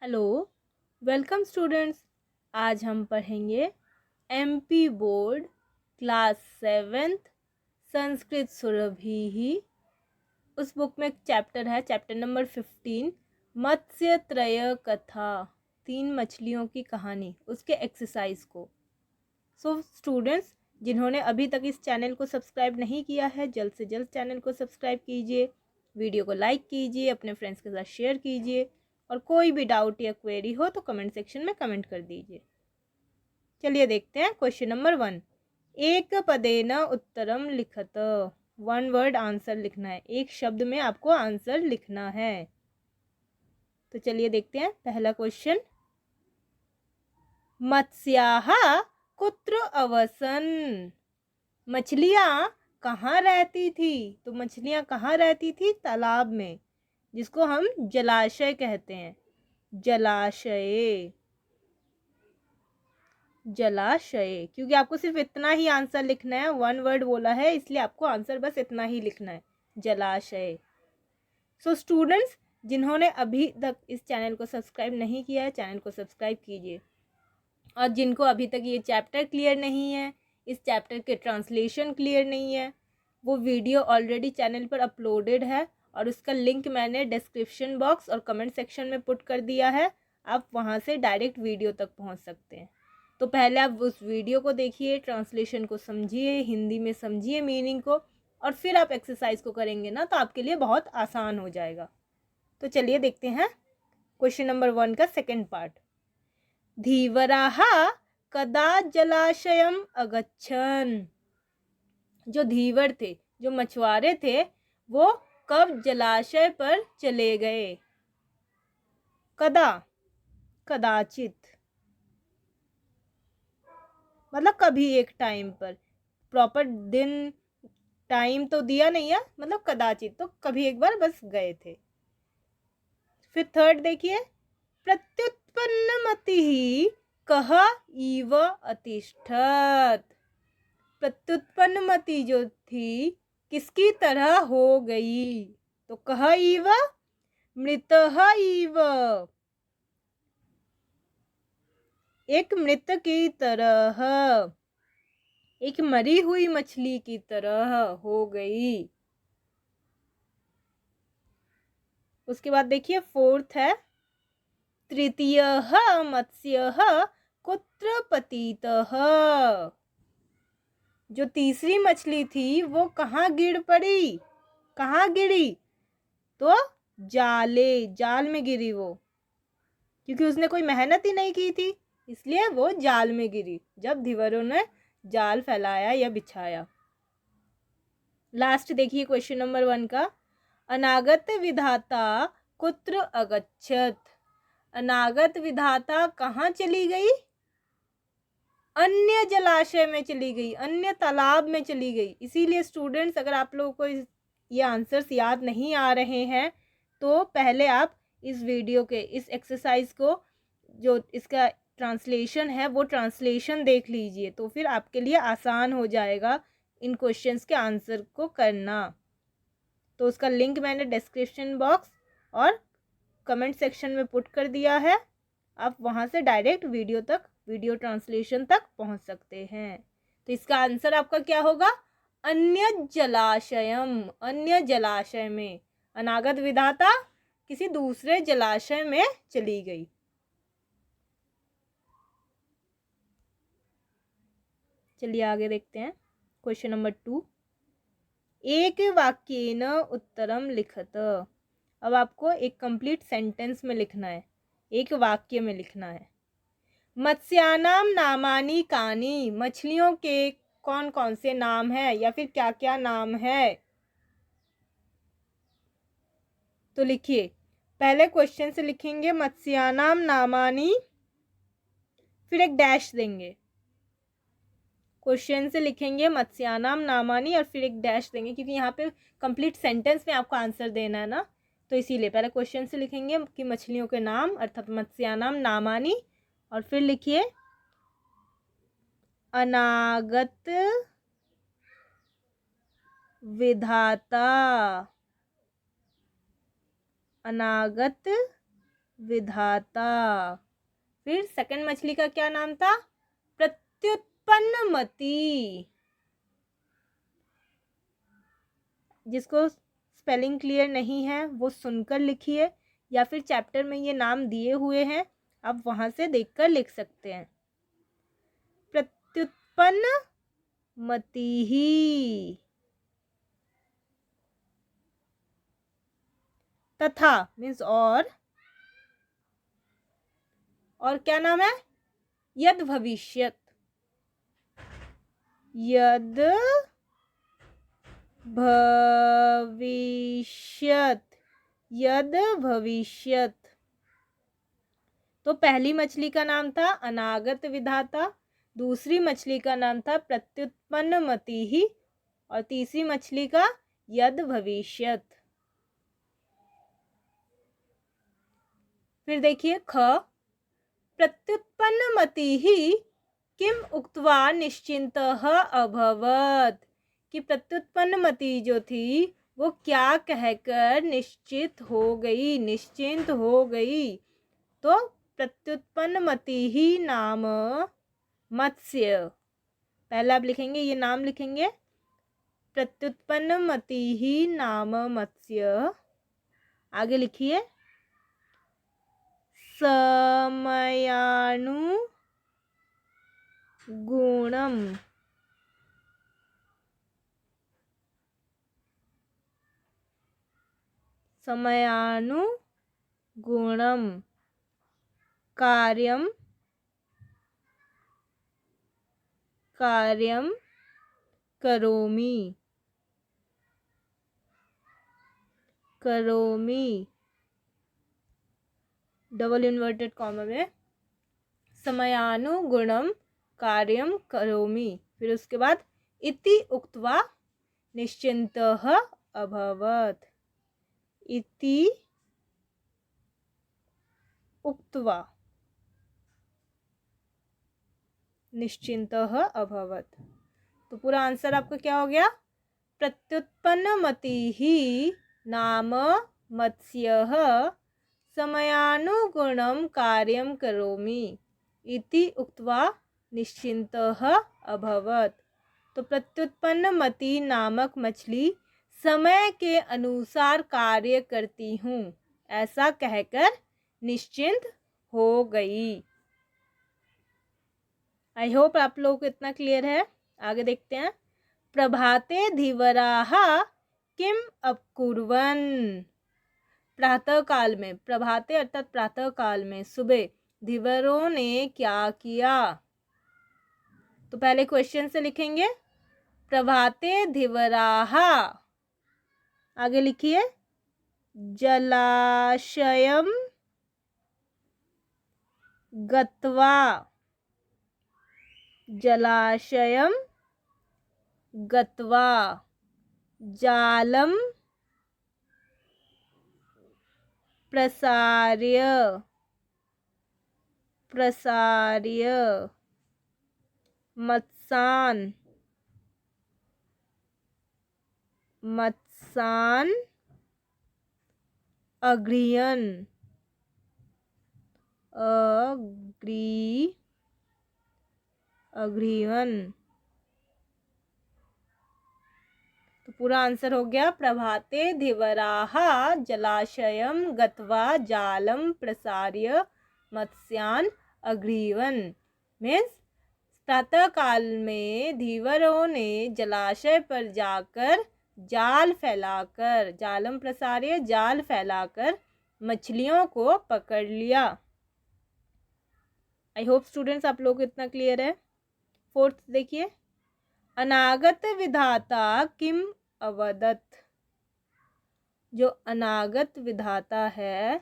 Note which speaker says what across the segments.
Speaker 1: Hello, welcome students. आज हम पढ़ेंगे MP board class 7th Sanskrit Surabhi ही। उस बुक में एक चैप्टर है, चैप्टर नंबर 15, मत्स्य त्रय कथा, 3 मछलियों की कहानी, उसके एक्सरसाइज को। सो स्टूडेंट्स, जिन्होंने अभी तक इस चैनल को सब्सक्राइब नहीं किया है, जल्द से जल्द चैनल को सब्सक्राइब कीजिए, वीडियो को लाइक कीजिए, अपने फ्रेंड्स के साथ शेयर कीजिए, और कोई भी डाउट या क्वेरी हो तो कमेंट सेक्शन में कमेंट कर दीजिए। चलिए देखते हैं क्वेश्चन नंबर 1। एक पदेन उत्तरम लिखत। 1 वर्ड आंसर लिखना है, एक शब्द में आपको आंसर लिखना है। तो चलिए देखते हैं पहला क्वेश्चन। मत्स्याः कुत्र अवसन्। मछलियाँ कहाँ रहती थी? तो मछलियाँ कहाँ रहती थी? तालाब में, जिसको हम जलाशय कहते हैं। जलाशय, जलाशय, क्योंकि आपको सिर्फ इतना ही आंसर लिखना है। 1 वर्ड बोला है, इसलिए आपको आंसर बस इतना ही लिखना है, जलाशय। सो स्टूडेंट्स, जिन्होंने अभी तक इस चैनल को सब्सक्राइब नहीं किया है, चैनल को सब्सक्राइब कीजिए। और जिनको अभी तक ये चैप्टर क्लियर नहीं है, इस चैप्टर के ट्रांसलेशन क्लियर नहीं है, वो वीडियो ऑलरेडी चैनल पर अपलोडेड है और उसका लिंक मैंने डिस्क्रिप्शन बॉक्स और कमेंट सेक्शन में पुट कर दिया है। आप वहाँ से डायरेक्ट वीडियो तक पहुँच सकते हैं। तो पहले आप उस वीडियो को देखिए, ट्रांसलेशन को समझिए, हिंदी में समझिए मीनिंग को, और फिर आप एक्सरसाइज को करेंगे ना, तो आपके लिए बहुत आसान हो जाएगा। तो चलिए देखते हैं क्वेश्चन नंबर 1 का सेकेंड पार्ट। धीवराः कदा जलाशयम् अगच्छन्। जो धीवर थे, जो मछुआरे थे, वो कब जलाशय पर चले गए? कदा, कदाचित, मतलब कभी एक टाइम पर। प्रॉपर दिन टाइम तो दिया नहीं है, मतलब कदाचित, तो कभी एक बार बस गए थे। फिर थर्ड देखिए, प्रत्युत्पन्नमतिः कः इव अतिष्ठत्। प्रत्युत्पन्नमति जो थी, किसकी तरह हो गई? तो कः इव, मृतः इव, एक मृत की तरह, एक मरी हुई मछली की तरह हो गई। उसके बाद देखिए फोर्थ है, तृतीयः मत्स्यः कुत्र पतितः। जो तीसरी मछली थी वो कहाँ गिर पड़ी? कहाँ गिरी? तो जाले, जाल में गिरी वो, क्योंकि उसने कोई मेहनत ही नहीं की थी, इसलिए वो जाल में गिरी जब धीवरों ने जाल फैलाया या बिछाया। लास्ट देखिए क्वेश्चन नंबर 1 का, अनागत विधाता कुत्र अगच्छत। अनागत विधाता कहाँ चली गई? अन्य जलाशय में चली गई, अन्य तालाब में चली गई। इसीलिए स्टूडेंट्स, अगर आप लोगों को ये आंसर्स याद नहीं आ रहे हैं, तो पहले आप इस वीडियो के इस एक्सरसाइज को, जो इसका ट्रांसलेशन है, वो ट्रांसलेशन देख लीजिए, तो फिर आपके लिए आसान हो जाएगा इन क्वेश्चंस के आंसर को करना। तो उसका लिंक मैंने डिस्क्रिप्शन बॉक्स और कमेंट सेक्शन में पुट कर दिया है। आप वहाँ से डायरेक्ट वीडियो तक, वीडियो ट्रांसलेशन तक पहुँच सकते हैं। तो इसका आंसर आपका क्या होगा? अन्य जलाशयम, अन्य जलाशय में। अनागत विधाता किसी दूसरे जलाशय में चली गई। चलिए आगे देखते हैं क्वेश्चन नंबर 2। एक वाक्येन उत्तरम लिखत। अब आपको एक कंप्लीट सेंटेंस में लिखना है, एक वाक्य में लिखना है। मत्स्यानाम नामानी कानी। मछलियों के कौन कौन से नाम हैं, या फिर क्या क्या नाम है? तो लिखिए, पहले क्वेश्चन से लिखेंगे मत्स्यानाम नामानी, फिर एक डैश देंगे। क्वेश्चन से लिखेंगे मत्स्यानाम नामानी और फिर एक डैश देंगे, क्योंकि यहाँ पे कंप्लीट सेंटेंस में आपको आंसर देना है ना, तो इसीलिए पहले क्वेश्चन से लिखेंगे कि मछलियों के नाम, अर्थात मत्स्यानाम नामानी, और फिर लिखिए अनागत विधाता, अनागत विधाता। फिर सेकंड मछली का क्या नाम था? प्रत्युत्पन्नमति। जिसको स्पेलिंग क्लियर नहीं है वो सुनकर लिखिए, या फिर चैप्टर में ये नाम दिए हुए हैं, आप वहां से देखकर लिख सकते हैं। प्रत्युत्पन्नमतिः। तथा मीन्स और क्या नाम है? यद भविष्यत। यद भविष्यत। यद भविष्यत। तो पहली मछली का नाम था अनागत विधाता, दूसरी मछली का नाम था प्रत्युत्पन्नमतिः, और तीसरी मछली का यद भविष्यत। फिर देखिए ख, प्रत्युत्पन्नमतिः किम उक्त्वा निश्चिन्तः अभवत्। कि प्रत्युत्पन्नमति जो थी वो क्या कहकर निश्चित हो गई, निश्चिंत हो गई। तो प्रत्युत्पन्नमतिः नाम मत्स्य। पहले आप लिखेंगे, ये नाम लिखेंगे, प्रत्युत्पन्नमतिः नाम मत्स्य। आगे लिखिए, समयानुगुणम। समयानुगुणम कार्यम करोमि। डबल इन्वर्टेड कॉमा में समयानुगुणम कार्यम करोमि। फिर उसके बाद इति उक्त्वा निश्चिन्तः अभवत्। इति उक्त्वा निश्चिन्तः अभवत्। तो पूरा आंसर आपका क्या हो गया? प्रत्युत्पन्नमतिः नाम मत्स्यः समयानुगुणं कार्यं करोमि इति उक्त्वा निश्चिन्तः अभवत्। तो प्रत्युत्पन्नमति नामक मछली समय के अनुसार कार्य करती हूँ ऐसा कहकर निश्चिंत हो गई। आई होप आप लोगों को इतना क्लियर है। आगे देखते हैं। प्रभाते धीवराः किम अकुर्वन्। प्रातः काल में, प्रभाते अर्थात प्रातः काल में, सुबह धीवरों ने क्या किया। तो पहले क्वेश्चन से लिखेंगे, प्रभाते धीवराः। आगे लिखिए, जलाशयम गत्वा। जलाशयम गत्वा जालम प्रसार्य मत्सान अगृह्यन तो पूरा आंसर हो गया, प्रभाते धीवराः जलाशयम गत्वा जालम प्रसार्य मत्स्यान अगृह्यन। मीन्स प्रातः काल में धीवरों ने जलाशय पर जाकर जाल फैलाकर, जालम प्रसार्य जाल फैलाकर मछलियों को पकड़ लिया। आई होप स्टूडेंट्स आप लोग को इतना क्लियर है। फोर्थ देखिए, अनागत विधाता किम अवदत्। जो अनागत विधाता है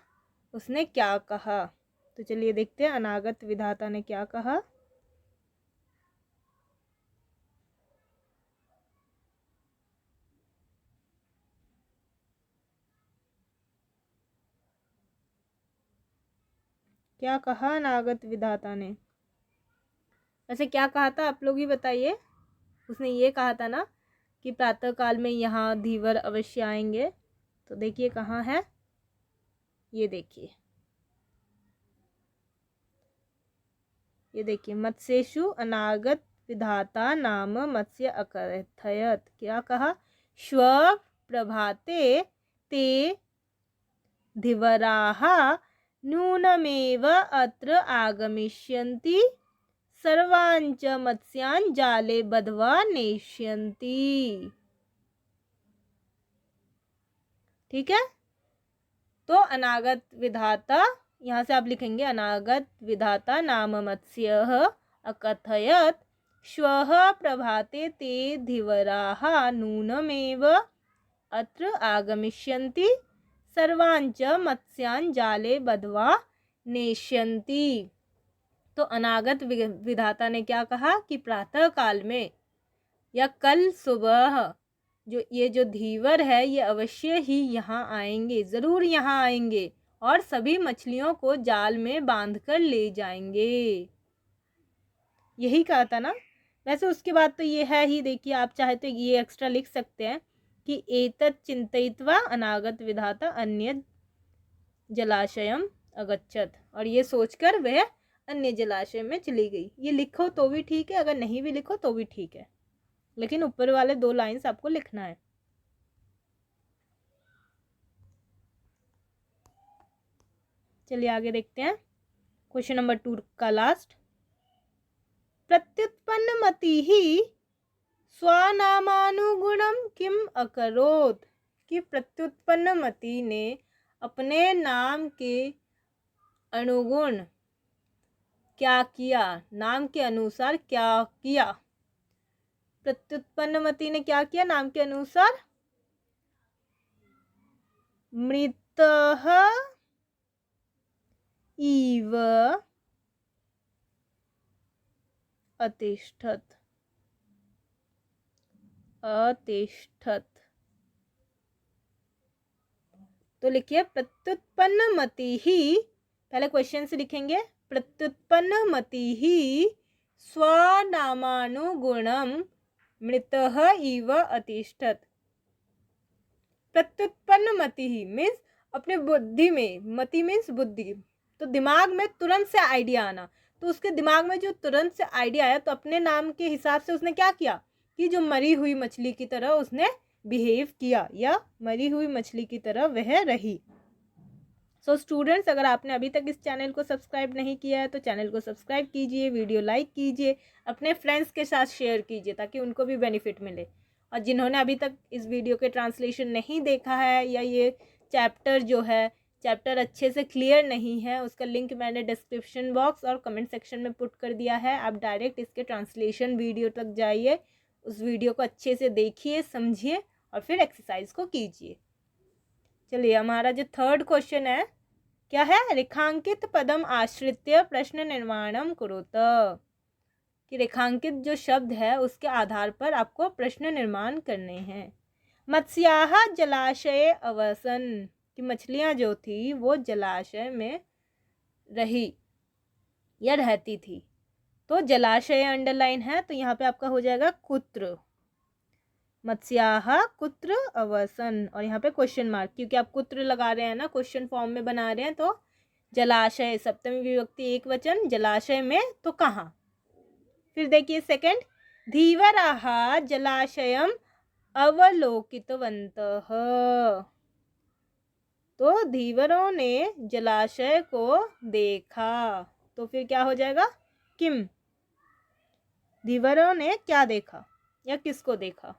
Speaker 1: उसने क्या कहा। तो चलिए देखते हैं अनागत विधाता ने क्या कहा। क्या कहा अनागत विधाता ने। वैसे क्या कहा था आप लोग ही बताइए। उसने ये कहा था ना कि प्रातः काल में यहाँ धीवर अवश्य आएंगे। तो देखिए कहाँ है, ये देखिए ये देखिए, मत्स्येषु अनागत विधाता नाम मत्स्य अकथयत। क्या कहा? श्व प्रभाते ते धीवराः नूनमेव अत्र आगमिष्यन्ति सर्वांच मत्स्यान् जाले बध्वा नेष्यन्ति। ठीक है, तो अनागत विधाता, यहाँ से आप लिखेंगे अनागत विधाता नाम मत्स्यः अकथयत श्वः प्रभाते ते धीवराः नूनमेव अत्र आगमिष्यन्ति सर्वांच मत्स्यान् जाले बध्वा नेष्यन्ति। तो अनागत विधाता ने क्या कहा कि प्रातः काल में या कल सुबह जो धीवर है ये अवश्य ही यहाँ आएंगे, ज़रूर यहाँ आएंगे और सभी मछलियों को जाल में बांधकर ले जाएंगे। यही कहा था ना। वैसे उसके बाद तो ये है ही, देखिए आप चाहे तो ये एक्स्ट्रा लिख सकते हैं कि एतत् चिंतयित्वा अनागत विधाता अन्य जलाशयम अगच्छत, और ये सोचकर वह अन्य जलाशय में चली गई। ये लिखो तो भी ठीक है, अगर नहीं भी लिखो तो भी ठीक है, लेकिन ऊपर वाले 2 लाइंस आपको लिखना है। चलिए आगे देखते हैं क्वेश्चन नंबर 2 का लास्ट। प्रत्युत्पन्नमतिः स्वनामानुगुणं किम अकरोत्, कि प्रत्युत्पन्नमति ने अपने नाम के अनुगुण क्या किया, नाम के अनुसार क्या किया। प्रत्युत्पन्नमति ने क्या किया नाम के अनुसार? मृतः इव अतिष्ठत। तो लिखिए प्रत्युत्पन्नमति ही, पहले क्वेश्चन से लिखेंगे प्रत्युत्पन्नमति ही स्वनामानुगुणम मृतः इव अतिष्ठत। प्रत्युत्पन्नमति ही मीन्स अपने बुद्धि में, मति मीन्स बुद्धि, तो दिमाग में तुरंत से आइडिया आना। तो उसके दिमाग में जो तुरंत से आइडिया आया, तो अपने नाम के हिसाब से उसने क्या किया कि जो मरी हुई मछली की तरह उसने बिहेव किया, या मरी हुई मछली की तरह वह रही। सो स्टूडेंट्स, अगर आपने अभी तक इस चैनल को सब्सक्राइब नहीं किया है तो चैनल को सब्सक्राइब कीजिए, वीडियो लाइक कीजिए, अपने फ्रेंड्स के साथ शेयर कीजिए ताकि उनको भी बेनिफिट मिले। और जिन्होंने अभी तक इस वीडियो के ट्रांसलेशन नहीं देखा है, या ये चैप्टर जो है चैप्टर अच्छे से क्लियर नहीं है, उसका लिंक मैंने डिस्क्रिप्शन बॉक्स और कमेंट सेक्शन में पुट कर दिया है। आप डायरेक्ट इसके ट्रांसलेशन वीडियो तक जाइए, उस वीडियो को अच्छे से देखिए, समझिए और फिर एक्सरसाइज को कीजिए। चलिए, हमारा जो 3rd क्वेश्चन है क्या है? रेखांकित पदम आश्रित्य प्रश्न निर्माणम कुरुत, कि रेखांकित जो शब्द है उसके आधार पर आपको प्रश्न निर्माण करने हैं। मत्स्याः जलाशय अवसन, कि मछलियां जो थी वो जलाशय में रही या रहती थी। तो जलाशय अंडरलाइन है, तो यहाँ पे आपका हो जाएगा कुत्र। मत्स्याः कुत्र अवसन, और यहाँ पे क्वेश्चन मार्क, क्योंकि आप कुत्र लगा रहे हैं ना, क्वेश्चन फॉर्म में बना रहे हैं। तो जलाशय सप्तमी विभक्ति एक वचन, जलाशय में तो कहाँ। फिर देखिए सेकंड, धीवराः जलाशयम अवलोकितवन्तः, तो धीवरों ने जलाशय को देखा। तो फिर क्या हो जाएगा? किम, धीवरों ने क्या देखा या किसको देखा?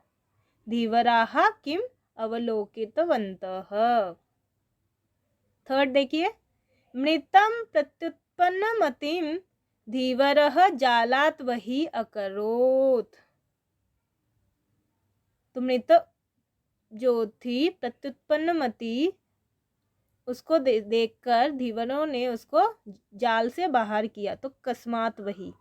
Speaker 1: धीवराः किम अवलोकितवन्तः। 3rd देखिए, मृतं प्रत्युत्पन्नमतिं धीवरः जालात् वही अकरोत्, तो मृत जो थी प्रत्युत्पन्नमति, उसको देखकर धीवरों ने उसको जाल से बाहर किया। तो कस्मात वही,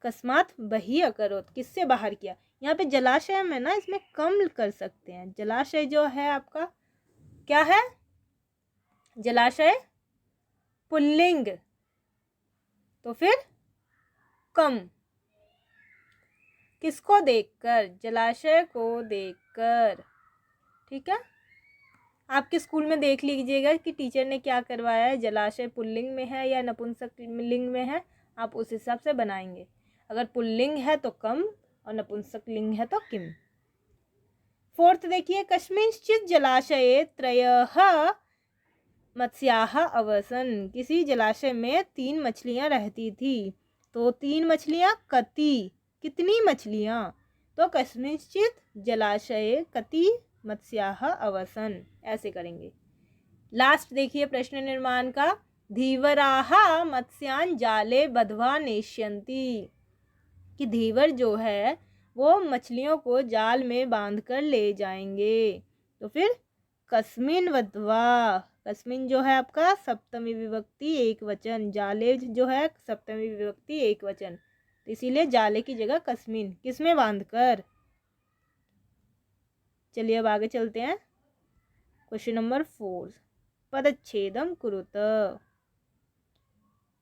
Speaker 1: कस्मात वही अकरोत, किससे बाहर किया। यहाँ पे जलाशय में ना, इसमें कम कर सकते हैं। जलाशय जो है आपका क्या है? जलाशय पुल्लिंग, तो फिर कम, किसको देखकर? जलाशय को देखकर। ठीक है, आपके स्कूल में देख लीजिएगा कि टीचर ने क्या करवाया है, जलाशय पुल्लिंग में है या नपुंसक लिंग में है, आप उस हिसाब से बनाएंगे। अगर पुल्लिंग है तो कम और नपुंसक लिंग है तो किम। फोर्थ देखिए, कस्मिंश्चित् जलाशये त्रयः मत्स्याः अवसन्। किसी जलाशय में 3 मछलियां रहती थी। तो 3 मछलियां कति, कितनी मछलियां, तो कस्मिंश्चित् जलाशये कति मत्स्याः अवसन्, ऐसे करेंगे। लास्ट देखिए प्रश्न निर्माण का, धीवराः मत्स्यान् जाले बध्वा नेष्यन्ति। कि धीवर जो है वो मछलियों को जाल में बांध कर ले जाएंगे। तो फिर कस्मिन वध्वा, कस्मिन जो है आपका सप्तमी विभक्ति एक वचन, जाले जो है सप्तमी विभक्ति एक वचन, तो इसीलिए जाले की जगह कस्मिन, किसमें बांधकर। चलिए अब आगे चलते हैं। क्वेश्चन नंबर 4, पदच्छेदम कुरुत।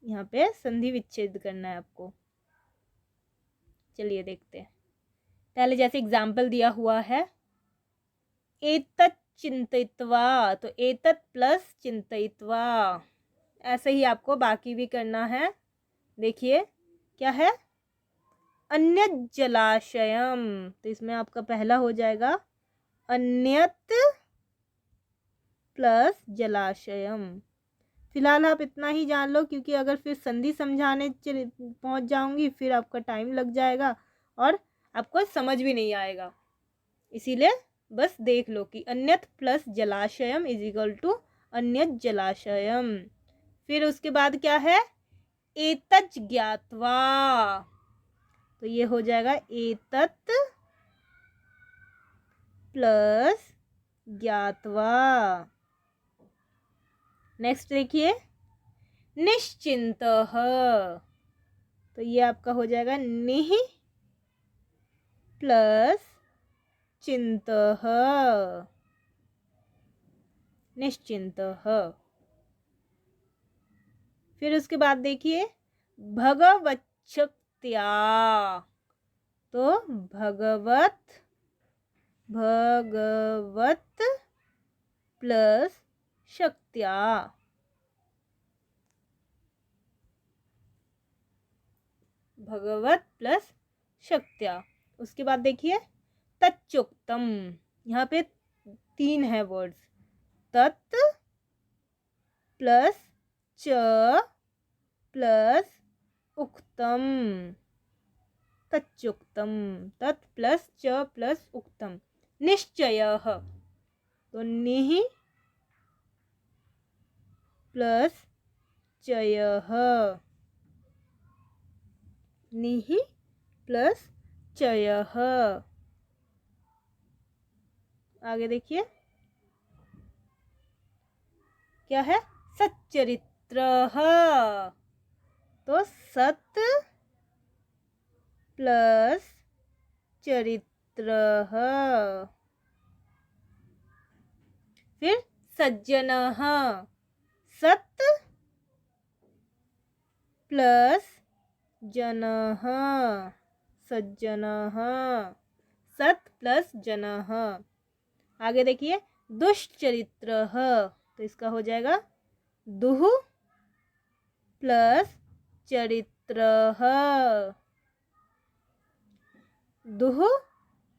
Speaker 1: यहाँ पे संधि विच्छेद करना है आपको। चलिए देखते हैं। पहले जैसे एग्जाम्पल दिया हुआ है, एतत् चिंतित्वा, तो एतत् प्लस चिंतित्वा, ऐसे ही आपको बाकी भी करना है। देखिए क्या है, अन्यत् जलाशयम, तो इसमें आपका पहला हो जाएगा अन्यत् प्लस जलाशयम। फिलहाल आप इतना ही जान लो, क्योंकि अगर फिर संधि समझाने पहुंच जाऊंगी फिर आपका टाइम लग जाएगा और आपको समझ भी नहीं आएगा। इसीलिए बस देख लो कि अन्यत् प्लस जलाशयम इज इक्वल टू अन्यत् जलाशयम। फिर उसके बाद क्या है, एतत् ज्ञात्वा, तो ये हो जाएगा एतत् प्लस ज्ञात्वा। नेक्स्ट देखिए, निश्चिन्तः, तो ये आपका हो जाएगा निः प्लस चिन्तः, निश्चिन्तः। फिर उसके बाद देखिए, भगवच्छक्त्या, तो भगवत प्लस शक्त्या, भगवत प्लस शक्त्या। उसके बाद देखिए, तच्चुक्तम, यहाँ पे 3 है वर्ड्स, तत् प्लस च प्लस उक्तम, तच्चुक्तम, तत् प्लस च प्लस उक्तम। निश्चयः, तो निः प्लस चयः, निः प्लस चयः। आगे देखिए क्या है, सच्चरित्रः, तो सत् प्लस चरित्रः। फिर सज्जनः, सत् प्लस जनः, सज्जनः, सत् प्लस जनः। आगे देखिए, दुश्चरित्रः, तो इसका हो जाएगा दुः प्लस चरित्रः, दुः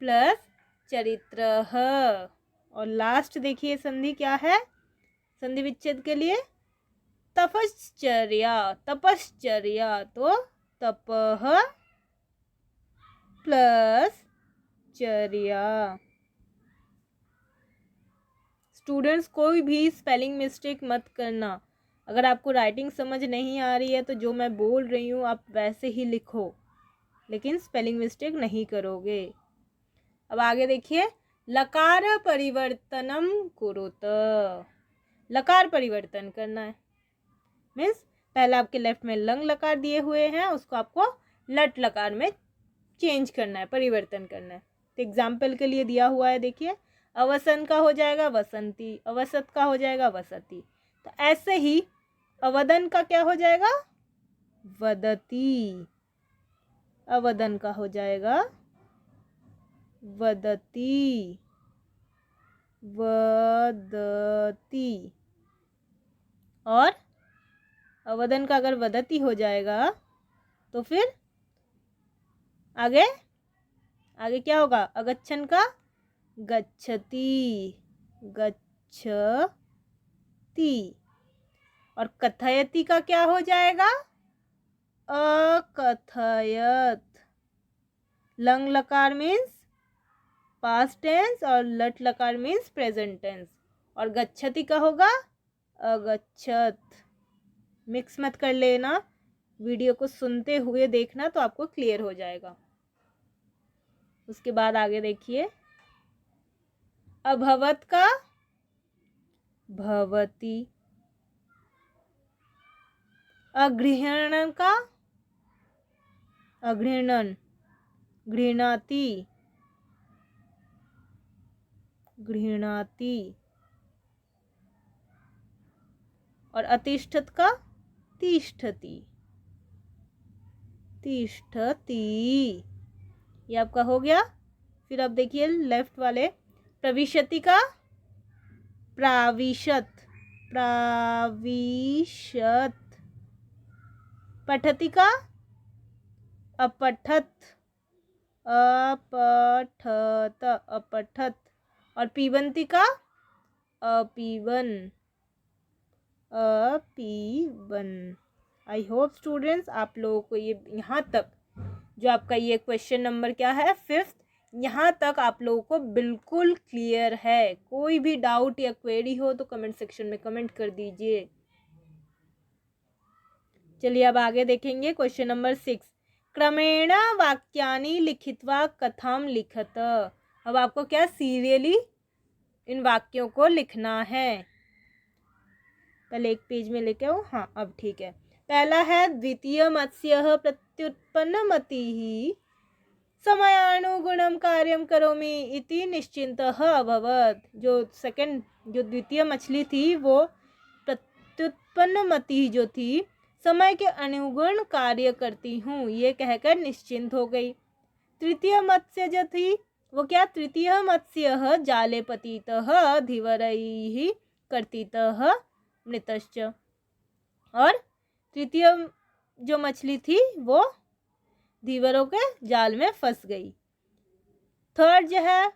Speaker 1: प्लस चरित्रः। और लास्ट देखिए संधि क्या है, संधि विच्छेद के लिए तपश्चर्या, तपश्चर्या, तो तपः प्लस चर्या। स्टूडेंट्स कोई भी स्पेलिंग मिस्टेक मत करना। अगर आपको राइटिंग समझ नहीं आ रही है तो जो मैं बोल रही हूँ आप वैसे ही लिखो, लेकिन स्पेलिंग मिस्टेक नहीं करोगे। अब आगे देखिए, लकार परिवर्तनम कुरुत, लकार परिवर्तन करना है। मीन्स पहले आपके लेफ्ट में लंग लकार दिए हुए हैं, उसको आपको लट लकार में चेंज करना है, परिवर्तन करना है। तो एग्जाम्पल के लिए दिया हुआ है, देखिए अवसन का हो जाएगा वसंती, अवसत का हो जाएगा वसती। तो ऐसे ही अवदन का क्या हो जाएगा, वदती, अवदन का हो जाएगा वदती, वदती। और अवदन का अगर वदती हो जाएगा तो फिर आगे आगे क्या होगा? अगच्छन का गच्छति, गच्छति। और कथयति का क्या हो जाएगा? अकथयत। लंग लकार मीन्स पास्ट टेंस और लट लकार मीन्स प्रेजेंट टेंस। और गच्छति का होगा अगच्छत। मिक्स मत कर लेना, वीडियो को सुनते हुए देखना तो आपको क्लियर हो जाएगा। उसके बाद आगे देखिए, अभवत का भवती, अगृहणन का अगृहणन, गृह्णाति, गृह्णाति। और अतिष्ठत का तिष्ठति, तिष्ठति। ये आपका हो गया। फिर अब देखिए लेफ्ट वाले, प्रविशति का प्राविशत, प्राविशत। पठति का अपठत, अपठत, अपठत। और पीबंती का अपीवन, अपीवन। आई होप स्टूडेंट्स आप लोगों को ये यहाँ तक जो आपका ये क्वेश्चन नंबर क्या है 5th, यहाँ तक आप लोगों को बिल्कुल क्लियर है। कोई भी डाउट या क्वेरी हो तो कमेंट सेक्शन में कमेंट कर दीजिए। चलिए अब आगे देखेंगे क्वेश्चन नंबर 6। क्रमेण वाक्यानि लिखित्वा कथाम लिखत। अब आपको क्या सीरियली इन वाक्यों को लिखना है। पहले एक पेज में लेके आओ। हाँ अब ठीक है। पहला है द्वितीय मत्स्य प्रत्युत्पन्नमतिः समयानुगुणं कार्यं करोमि इति निश्चिन्तः अभवत्। जो द्वितीय मछली थी वो प्रत्युत्पन्नमति जो थी, समय के अनुगुण कार्य करती हूँ, ये कहकर निश्चिंत हो गई। तृतीय मत्स्य जो थी वो क्या? तृतीय मत्स्य जाले पतितः धीवरैः कर्तितः मृतश्च। और तृतीय जो मछली थी वो धीवरों के जाल में फंस गई। थर्ड जो है,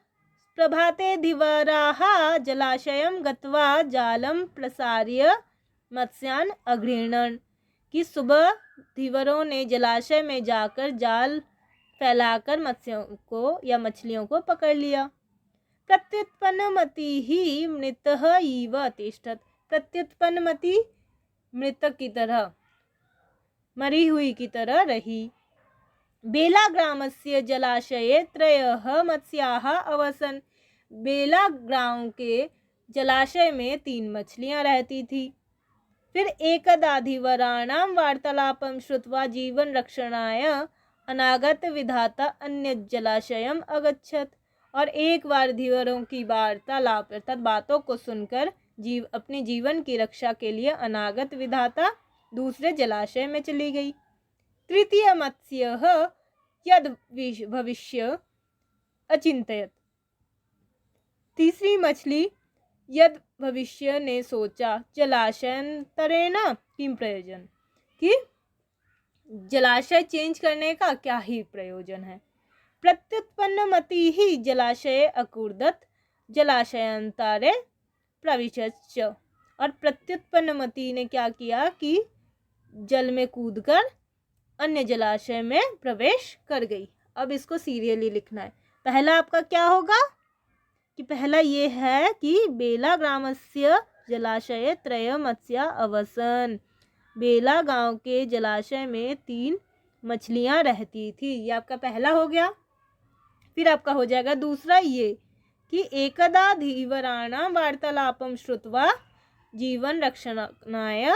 Speaker 1: प्रभाते धीवराः जलाशयं गत्वा जालम प्रसार्य मत्स्यान अगृह्णन्। कि सुबह धीवरों ने जलाशय में जाकर जाल फैलाकर मत्स्यों को या मछलियों को पकड़ लिया। प्रत्युत्पन्नमतिः मृतः इव अतिष्ठत्। प्रत्युत्पन्नमति मृतक की तरह, मरी हुई की तरह रही। बेला ग्रामस्य जलाशये त्रयः मत्स्याः अवसन्। बेला ग्राम के जलाशय में 3 मछलियां रहती थी। फिर एकदा धीवराणां वार्तालापं श्रुत्वा जीवन रक्षणाय अनागत विधाता अन्य जलाशयम अगच्छत्। और एक बार धीवरों की वार्तालाप अर्थात बातों को सुनकर अपने जीवन की रक्षा के लिए अनागत विधाता दूसरे जलाशय में चली गई। तृतीय मत्स्यः यद भविष्य अचिंतयत्। तीसरी मछली यद भविष्य ने सोचा, जलाशयांतरेण किम प्रयोजन, कि जलाशय चेंज करने का क्या ही प्रयोजन है। प्रत्युत्पन्नमति ही जलाशय अकूर्दत जलाशयांतरे प्रविशच्च। और प्रत्युत्पन्नमति ने क्या किया कि जल में कूदकर अन्य जलाशय में प्रवेश कर गई। अब इसको सीरियली लिखना है। पहला आपका क्या होगा कि पहला ये है कि बेला ग्रामस्य जलाशय त्रय मत्स्या अवसन्। बेला गांव के जलाशय में 3 मछलियां रहती थी। ये आपका पहला हो गया। फिर आपका हो जाएगा दूसरा ये कि एकदा धीवराणां वार्तालापं श्रुत्वा जीवन रक्षणाय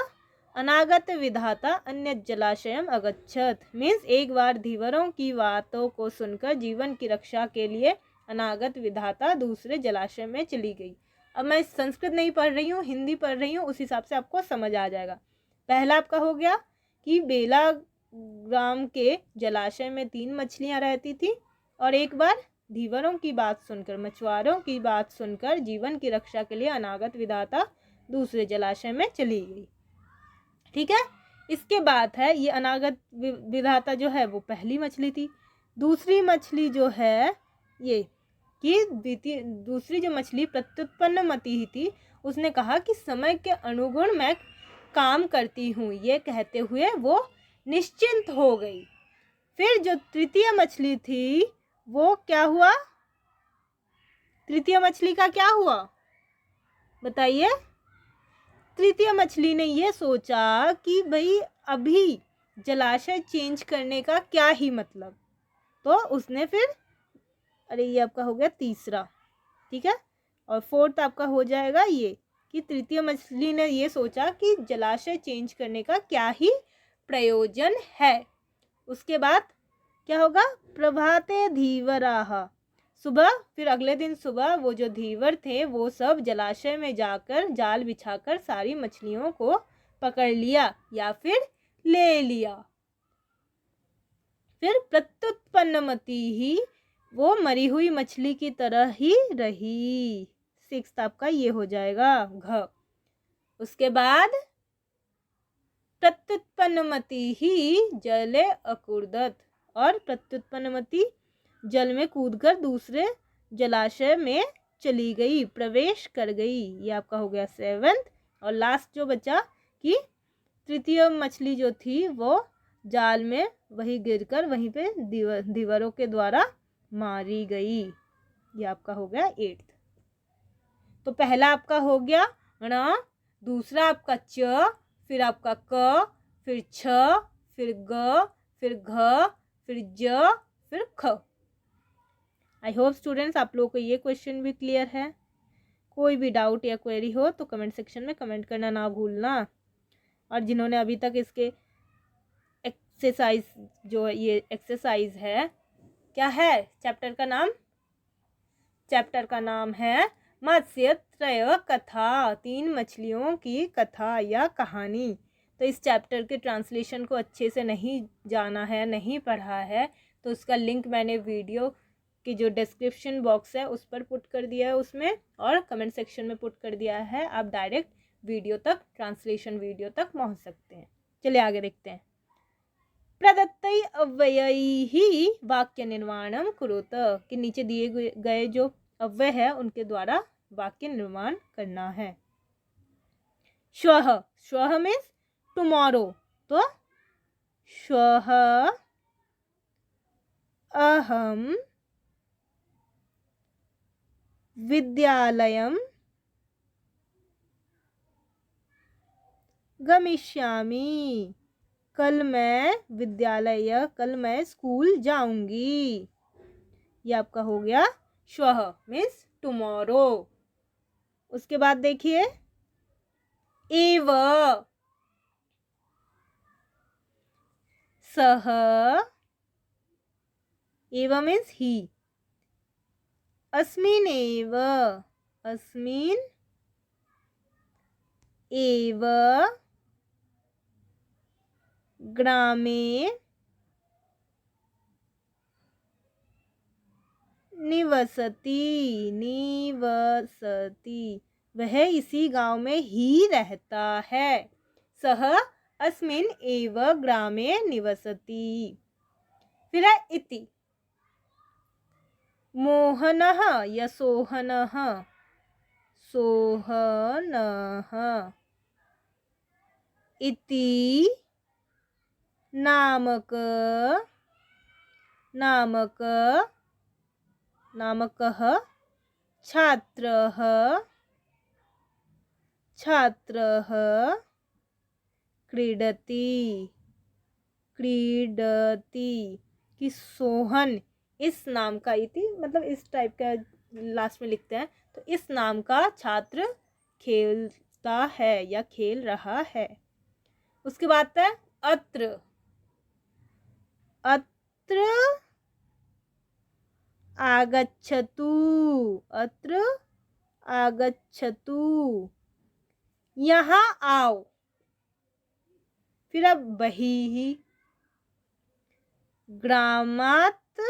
Speaker 1: अनागत विधाता अन्य जलाशयम अगच्छत। मीन्स एक बार धीवरों की बातों को सुनकर जीवन की रक्षा के लिए अनागत विधाता दूसरे जलाशय में चली गई। अब मैं संस्कृत नहीं पढ़ रही हूँ, हिंदी पढ़ रही हूँ, उस हिसाब से आपको समझ आ जाएगा। पहला आपका हो गया कि बेला ग्राम के जलाशय में 3 मछलियाँ रहती थी और एक बार धीवरों की बात सुनकर, मछुआरों की बात सुनकर जीवन की रक्षा के लिए अनागत विधाता दूसरे जलाशय में चली गई। ठीक है, इसके बाद है ये अनागत विधाता जो है वो पहली मछली थी। दूसरी मछली जो है ये कि दूसरी जो मछली प्रत्युत्पन्नमति ही थी, उसने कहा कि समय के अनुगुण मैं काम करती हूँ, ये कहते हुए वो निश्चिंत हो गई। फिर जो तृतीय मछली थी वो क्या हुआ? तृतीय मछली का क्या हुआ बताइए? तृतीय मछली ने ये सोचा कि भाई अभी जलाशय चेंज करने का क्या ही मतलब, तो उसने फिर, अरे ये आपका हो गया तीसरा, ठीक है, और फोर्थ आपका हो जाएगा ये कि तृतीय मछली ने ये सोचा कि जलाशय चेंज करने का क्या ही प्रयोजन है। उसके बाद क्या होगा? प्रभाते धीवराः, सुबह, फिर अगले दिन सुबह वो जो धीवर थे वो सब जलाशय में जाकर जाल बिछाकर सारी मछलियों को पकड़ लिया या फिर ले लिया। फिर प्रत्युत्पन्नमति ही वो मरी हुई मछली की तरह ही रही। सिक्स्थ आपका ये हो जाएगा घ। उसके बाद प्रत्युत्पन्नमति ही जले अकुर्दत, और प्रत्युत्पन्नमति जल में कूदकर दूसरे जलाशय में चली गई, प्रवेश कर गई। ये आपका हो गया सेवेंथ। और लास्ट जो बचा कि तृतीय मछली जो थी वो जाल में वही गिरकर वहीं पे दीवारों के द्वारा मारी गई। ये आपका हो गया एट्थ। तो पहला आपका हो गया ण, दूसरा आपका च, फिर आपका क, फिर छ, फिर ग, फिर घ, फिर ज, फिर ख। आई होप स्टूडेंट्स आप लोगों को ये क्वेश्चन भी क्लियर है। कोई भी डाउट या क्वेरी हो तो कमेंट सेक्शन में कमेंट करना ना भूलना। और जिन्होंने अभी तक इसके एक्सरसाइज, जो ये एक्सरसाइज है, क्या है चैप्टर का नाम? चैप्टर का नाम है मत्स्य त्रय कथा, 3 मछलियों की कथा या कहानी। तो इस चैप्टर के ट्रांसलेशन को अच्छे से नहीं जाना है, नहीं पढ़ा है, तो उसका लिंक मैंने वीडियो की जो डिस्क्रिप्शन बॉक्स है उस पर पुट कर दिया है उसमें, और कमेंट सेक्शन में पुट कर दिया है। आप डायरेक्ट वीडियो तक, ट्रांसलेशन वीडियो तक पहुंच सकते हैं। चलिए आगे देखते हैं। प्रदत्तै अव्ययैः वाक्य निर्माणम कुरुत, कि नीचे दिए गए जो अव्यय है उनके द्वारा वाक्य निर्माण करना है। श्वः, श्वः मीन्स टुमारो, तो श्वः अहम विद्यालयम गमिष्यामि, कल मैं विद्यालय या कल मैं स्कूल जाऊंगी। ये आपका हो गया श्वः मीन्स टुमारो। उसके बाद देखिए एव, सह, एव मीन्स ही, अस्मिन् एव, अस्मिन् एव ग्रामे निवसति, निवसति, वह इसी गांव में ही रहता है। सह अस्मिन् एव ग्रामे निवसति। फिर है इति, मोहनः या सोहनः, सोहनः, इति नामक, नामक, नामकः छात्रः, छात्रः क्रीडति, क्रीडति, कि सोहन इस नाम का, इति मतलब इस टाइप का लास्ट में लिखते हैं, तो इस नाम का छात्र खेलता है या खेल रहा है। उसके बाद है अत्र, अत्र आगच्छतु, अत्र आगच्छतु, यहाँ आओ। फिर अब बहिः, ग्रामात्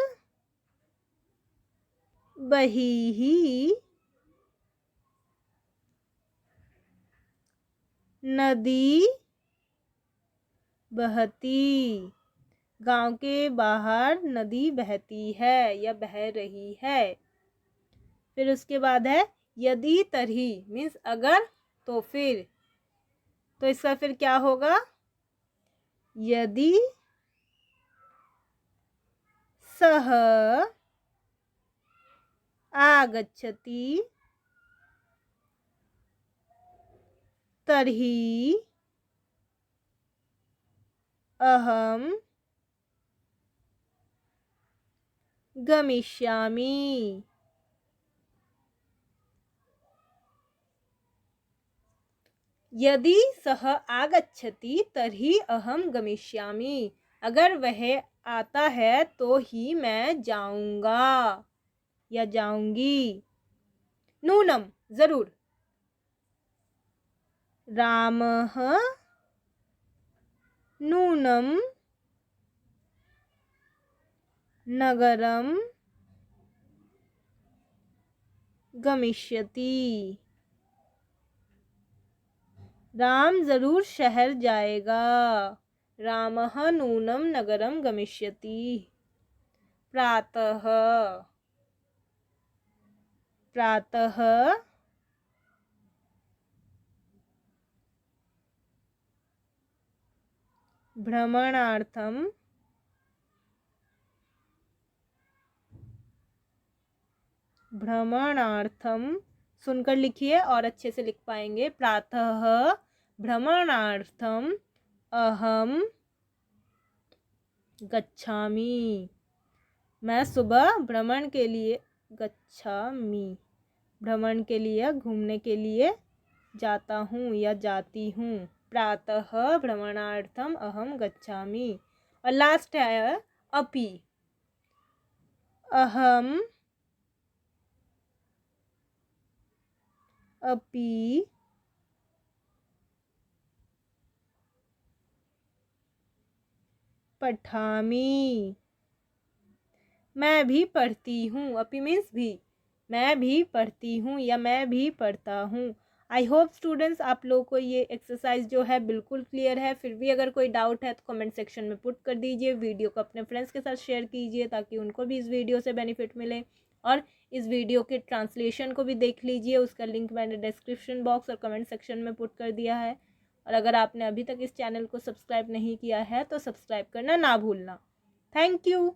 Speaker 1: बही ही नदी बहती। गांव के बाहर नदी बहती है या बह रही है। फिर उसके बाद है यदि तरी मीन्स अगर तो फिर। तो इसका फिर क्या होगा? यदि सह आगच्छति तर्हि अहम गमिष्यामि। यदि सह आगच्छति तर्हि अहम गमिष्यामि। अगर वह आता है तो ही मैं जाऊंगा या जाऊंगी। नूनम जरूर। रामः नूनम नगरम गमिष्यति। राम जरूर शहर जाएगा। रामः नूनम नगरम गमिष्यति। प्रातः प्रातः भ्रमणार्थम सुनकर लिखिए और अच्छे से लिख पाएंगे। प्रातः भ्रमणार्थम अहम गच्छामि। मैं सुबह भ्रमण के लिए गच्छामि भ्रमण के लिए घूमने के लिए जाता हूँ या जाती हूँ। प्रातः भ्रमणार्थम अहम गच्छामि। और लास्ट है अपि। अहम अपि पठामि। मैं भी पढ़ती हूँ। अपि मीन्स भी। मैं भी पढ़ती हूँ या मैं भी पढ़ता हूँ। आई होप स्टूडेंट्स आप लोगों को ये एक्सरसाइज जो है बिल्कुल क्लियर है। फिर भी अगर कोई डाउट है तो कमेंट सेक्शन में पुट कर दीजिए। वीडियो को अपने फ्रेंड्स के साथ शेयर कीजिए ताकि उनको भी इस वीडियो से बेनिफिट मिले। और इस वीडियो के ट्रांसलेशन को भी देख लीजिए। उसका लिंक मैंने डिस्क्रिप्शन बॉक्स और कमेंट सेक्शन में पुट कर दिया है। और अगर आपने अभी तक इस चैनल को सब्सक्राइब नहीं किया है तो सब्सक्राइब करना ना भूलना। Thank you.